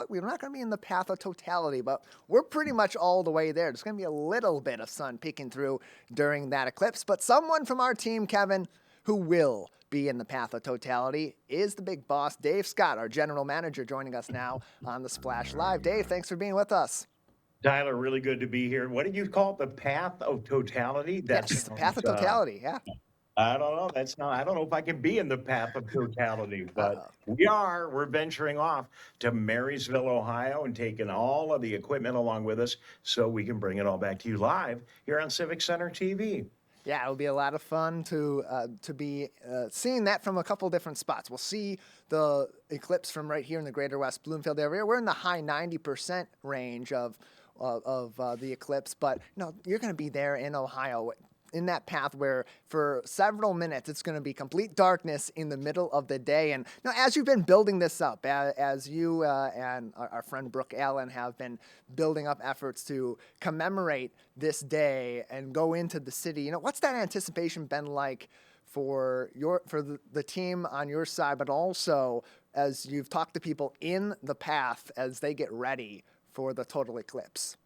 look, we're not going to be in the path of totality, but we're pretty much all the way there. There's going to be a little bit of sun peeking through during that eclipse, but someone from our team, Kevin, who will be in the path of totality is the big boss, Dave Scott, our general manager, joining us now on the Splash Live. Dave, thanks for being with us. Tyler, really good to be here. What did you call it? The path of totality? That Yes, the path sounds, of totality. Yeah. I don't know. That's not, I don't know if I can be in the path of totality, but Uh, we're venturing off to Marysville, Ohio, and taking all of the equipment along with us so we can bring it all back to you live here on Civic Center TV. Yeah, it'll be a lot of fun to be seeing that from a couple different spots. We'll see the eclipse from right here in the Greater West Bloomfield area. We're in the high 90% range of the eclipse, but you're going to be there in Ohio in that path where for several minutes it's going to be complete darkness in the middle of the day. And as you've been building this up, as you and our friend Brooke Allen have been building up efforts to commemorate this day and go into the city, what's that anticipation been like for the team on your side, but also as you've talked to people in the path as they get ready for the total eclipse?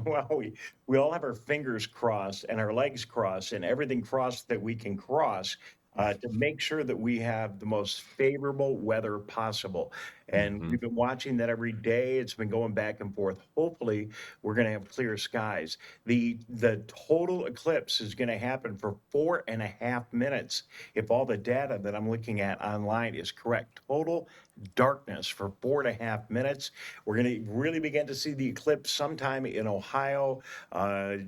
Well, we all have our fingers crossed and our legs crossed and everything crossed that we can cross to make sure that we have the most favorable weather possible. And Mhm. we've been watching that every day. It's been going back and forth. Hopefully, we're going to have clear skies. The total eclipse is going to happen for 4.5 minutes if all the data that I'm looking at online is correct. Total darkness for 4.5 minutes. We're going to really begin to see the eclipse sometime in Ohio,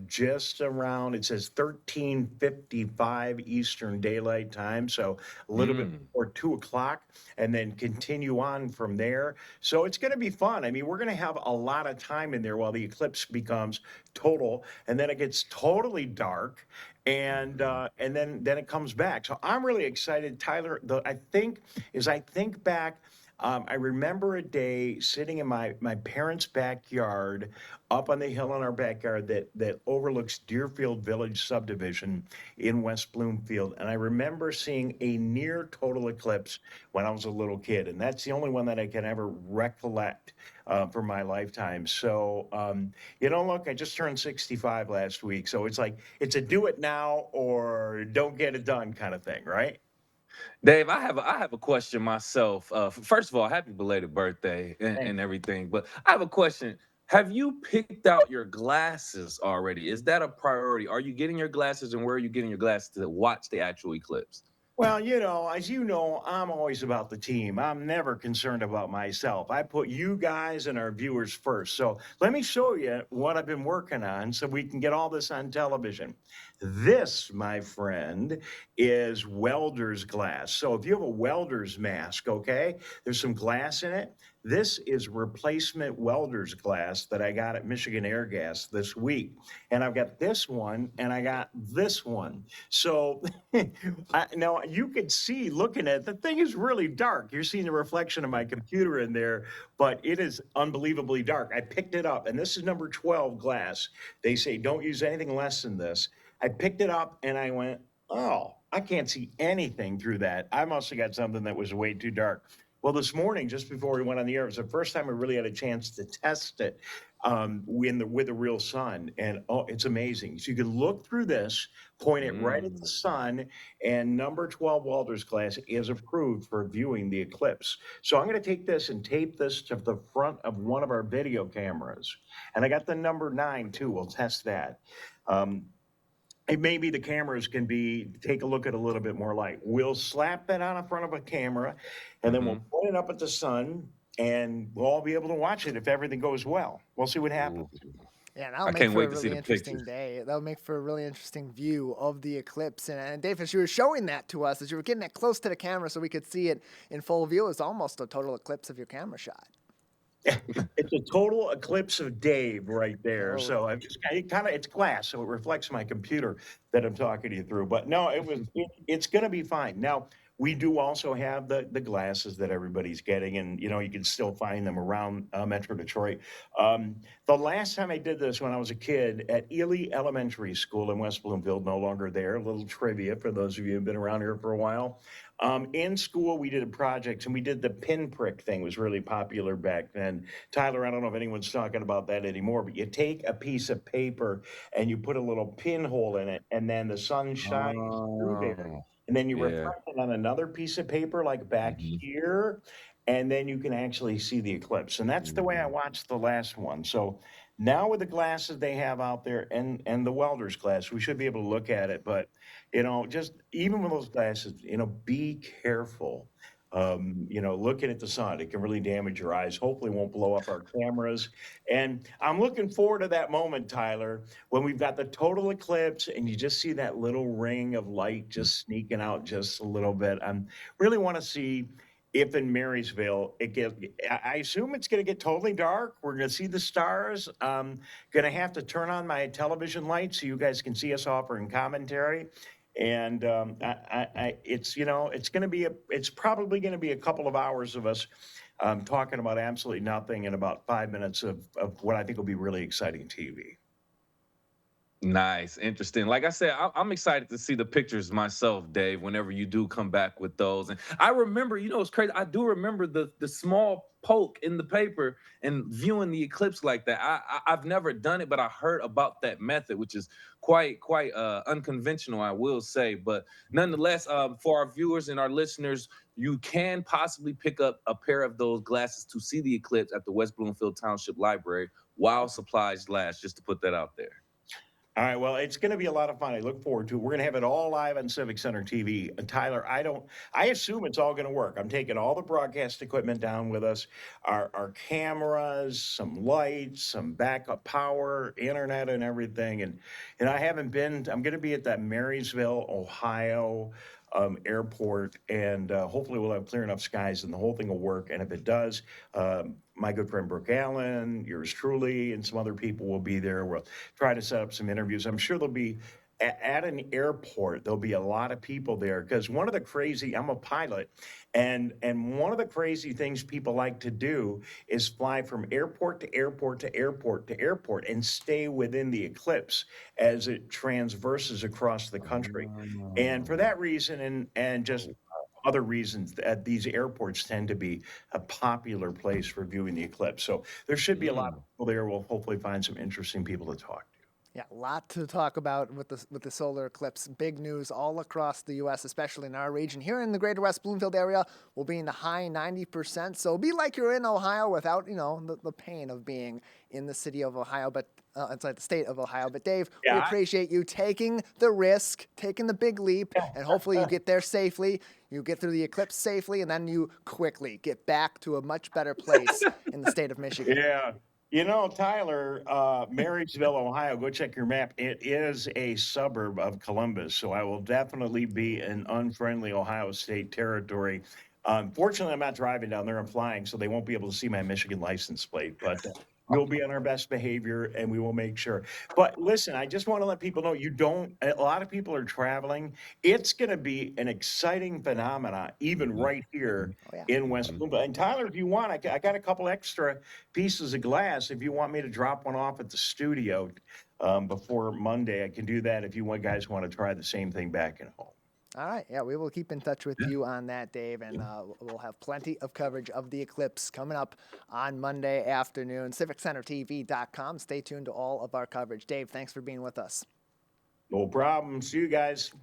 just around, it says 13:55 Eastern Daylight Time. So a little bit Mm. before 2 o'clock, and then continue on from there. So it's going to be fun. I mean, we're going to have a lot of time in there while the eclipse becomes total, and then it gets totally dark. And then it comes back. So I'm really excited, Tyler. I think back, I remember a day sitting in my parents' backyard, up on the hill in our backyard that overlooks Deerfield Village subdivision in West Bloomfield, and I remember seeing a near total eclipse when I was a little kid, and that's the only one that I can ever recollect for my lifetime. So, look, I just turned 65 last week, so it's like it's a do it now or don't get it done kind of thing, right? Dave, I have a question myself. First of all, happy belated birthday and everything. But I have a question. Have you picked out your glasses already? Is that a priority? Are you getting your glasses, and where are you getting your glasses to watch the actual eclipse? Well, as you know, I'm always about the team. I'm never concerned about myself. I put you guys and our viewers first. So let me show you what I've been working on so we can get all this on television. This, my friend, is welder's glass. So if you have a welder's mask, okay, there's some glass in it. This is replacement welder's glass that I got at Michigan Air Gas this week. And I've got this one and I got this one. So now you could see looking at the thing is really dark. You're seeing the reflection of my computer in there, but it is unbelievably dark. I picked it up, and this is number 12 glass. They say don't use anything less than this. I picked it up and I went, oh, I can't see anything through that. I must have got something that was way too dark. Well, this morning, just before we went on the air, it was the first time I really had a chance to test it with the real sun. And oh, it's amazing. So you can look through this, point it right at the Mm. sun, and number 12 Walters class is approved for viewing the eclipse. So I'm going to take this and tape this to the front of one of our video cameras. And I got the number 9 too. We'll test that. Um, it maybe the cameras can take a look at a little bit more light. We'll slap that on in front of a camera, and then we'll Mhm. point it up at the sun, and we'll all be able to watch it if everything goes well. We'll see what happens. Ooh. Yeah, that'll I make can't for a wait to see really the interesting pictures. day. That'll make for a really interesting view of the eclipse. And Dave, as you were showing that to us, as you were getting it close to the camera so we could see it in full view, it's almost a total eclipse of your camera shot. It's a total eclipse of Dave right there. Oh, So I'm just it's glass, so it reflects my computer that I'm talking to you through. But no, it's going to be fine. Now, we do also have the glasses that everybody's getting, and you can still find them around Metro Detroit. The last time I did this when I was a kid at Ely Elementary School in West Bloomfield, no longer there. A little trivia for those of you who've been around here for a while. In school, we did a project and we did the pinprick thing, was really popular back then. Tyler, I don't know if anyone's talking about that anymore, but you take a piece of paper and you put a little pinhole in it, and then the sun shines through there. Oh, And then you yeah. reflect it on another piece of paper, like back Mhm. here, and then you can actually see the eclipse. And that's the way I Mhm. watched the last one. So now with the glasses they have out there and the welder's glass, we should be able to look at it. But just even with those glasses, be careful. Looking at the sun, it can really damage your eyes. Hopefully, won't blow up our cameras. And I'm looking forward to that moment, Tyler, when we've got the total eclipse and you just see that little ring of light just sneaking out just a little bit. I really want to see if in Marysville I assume it's going to get totally dark. We're going to see the stars. Going to have to turn on my television lights so you guys can see us offering commentary. And it's going to it's probably going to be a couple of hours of us talking about absolutely nothing and about 5 minutes of what I think will be really exciting TV. Nice, interesting. Like I said, I'm excited to see the pictures myself, Dave. Whenever you do come back with those, and I remember, it's crazy. I do remember the small poke in the paper and viewing the eclipse like that. I've never done it, but I heard about that method, which is quite unconventional, I will say. But nonetheless, for our viewers and our listeners, you can possibly pick up a pair of those glasses to see the eclipse at the West Bloomfield Township Library while supplies last. Just to put that out there. All right, well, it's going to be a lot of fun. I look forward to it. We're going to have it all live on Civic Center TV. And Tyler, I assume it's all going to work. I'm taking all the broadcast equipment down with us, our cameras, some lights, some backup power, internet, and everything. And I'm going to be at that Marysville, Ohio airport, and hopefully we'll have clear enough skies and the whole thing will work. And if it does, my good friend Brooke Allen, yours truly, and some other people will be there. We'll try to set up some interviews. I'm sure there'll be at an airport. There'll be a lot of people there because I'm a pilot, and one of the crazy things people like to do is fly from airport to airport to airport to airport and stay within the eclipse as it transverses across the country. And for that reason, and just other reasons, that these airports tend to be a popular place for viewing the eclipse. So there should be a lot of Mm. people there. We'll hopefully find some interesting people to talk to. Yeah, a lot to talk about with the solar eclipse. Big news all across the U.S., especially in our region. Here in the Greater West Bloomfield area, we'll be in the high 90%. So it'll be like you're in Ohio without the pain of being in the city of Ohio, but inside the state of Ohio. But Dave, we Yeah, appreciate you taking the risk, taking the big leap, and hopefully you get there safely. You get through the eclipse safely, and then you quickly get back to a much better place in the state of Michigan. yeah. Tyler, Marysville, Ohio, go check your map. It is a suburb of Columbus, so I will definitely be in unfriendly Ohio State territory. Fortunately, I'm not driving down there, I'm flying, so they won't be able to see my Michigan license plate, but we'll be on our best behavior and we will make sure. But listen, I just want to let people know a lot of people are traveling. It's going to be an exciting phenomena, even Mhm. right here Oh, yeah. in West Mhm. Bloomfield. And Tyler, if you want, I got a couple extra pieces of glass. If you want me to drop one off at the studio before Monday, I can do that. If guys want to try the same thing back at home. All right. Yeah, we will keep in touch with you on that, Dave, and we'll have plenty of coverage of the eclipse coming up on Monday afternoon. CivicCenterTV.com. Stay tuned to all of our coverage. Dave, thanks for being with us. No problem. See you guys.